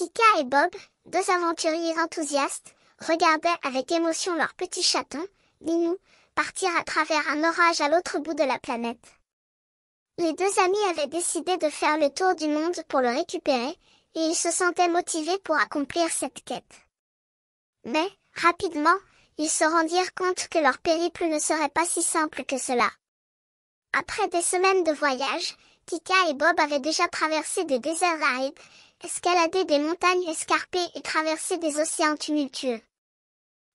Kika et Bob, deux aventuriers enthousiastes, regardaient avec émotion leur petit chaton, Minou, partir à travers un orage à l'autre bout de la planète. Les deux amis avaient décidé de faire le tour du monde pour le récupérer, et ils se sentaient motivés pour accomplir cette quête. Mais, rapidement, ils se rendirent compte que leur périple ne serait pas si simple que cela. Après des semaines de voyage, Kika et Bob avaient déjà traversé des déserts arides, escaladé des montagnes escarpées et traversé des océans tumultueux.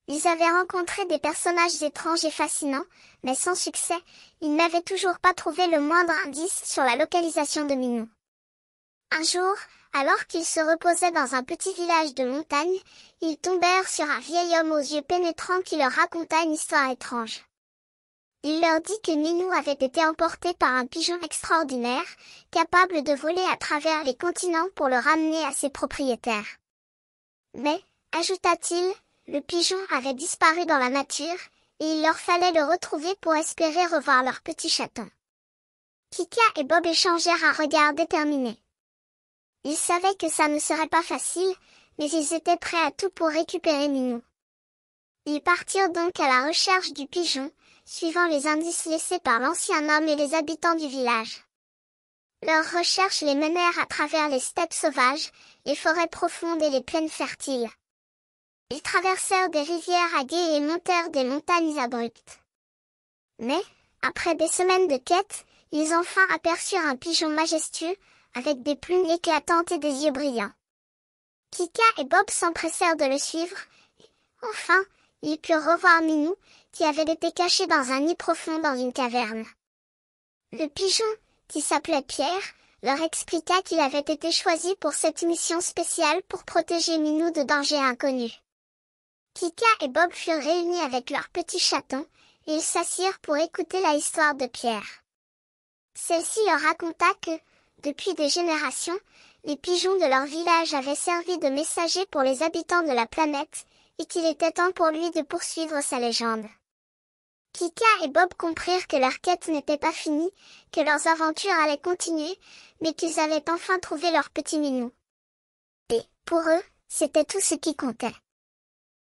Ils avaient rencontré des personnages étranges et fascinants, mais sans succès, ils n'avaient toujours pas trouvé le moindre indice sur la localisation de Minou. Un jour, alors qu'ils se reposaient dans un petit village de montagne, ils tombèrent sur un vieil homme aux yeux pénétrants qui leur raconta une histoire étrange. Il leur dit que Minou avait été emporté par un pigeon extraordinaire, capable de voler à travers les continents pour le ramener à ses propriétaires. Mais, ajouta-t-il, le pigeon avait disparu dans la nature, et il leur fallait le retrouver pour espérer revoir leur petit chaton. Kika et Bob échangèrent un regard déterminé. Ils savaient que ça ne serait pas facile, mais ils étaient prêts à tout pour récupérer Minou. Ils partirent donc à la recherche du pigeon, suivant les indices laissés par l'ancien homme et les habitants du village. Leurs recherches les menèrent à travers les steppes sauvages, les forêts profondes et les plaines fertiles. Ils traversèrent des rivières aguées et montèrent des montagnes abruptes. Mais, après des semaines de quête, ils enfin aperçurent un pigeon majestueux, avec des plumes éclatantes et des yeux brillants. Kika et Bob s'empressèrent de le suivre, et, enfin, ils purent revoir Minou, qui avait été caché dans un nid profond dans une caverne. Le pigeon, qui s'appelait Pierre, leur expliqua qu'il avait été choisi pour cette mission spéciale pour protéger Minou de dangers inconnus. Kika et Bob furent réunis avec leur petit chaton, et ils s'assirent pour écouter la histoire de Pierre. Celle-ci leur raconta que, depuis des générations, les pigeons de leur village avaient servi de messagers pour les habitants de la planète, et qu'il était temps pour lui de poursuivre sa légende. Kika et Bob comprirent que leur quête n'était pas finie, que leurs aventures allaient continuer, mais qu'ils avaient enfin trouvé leur petit Minou. Et, pour eux, c'était tout ce qui comptait.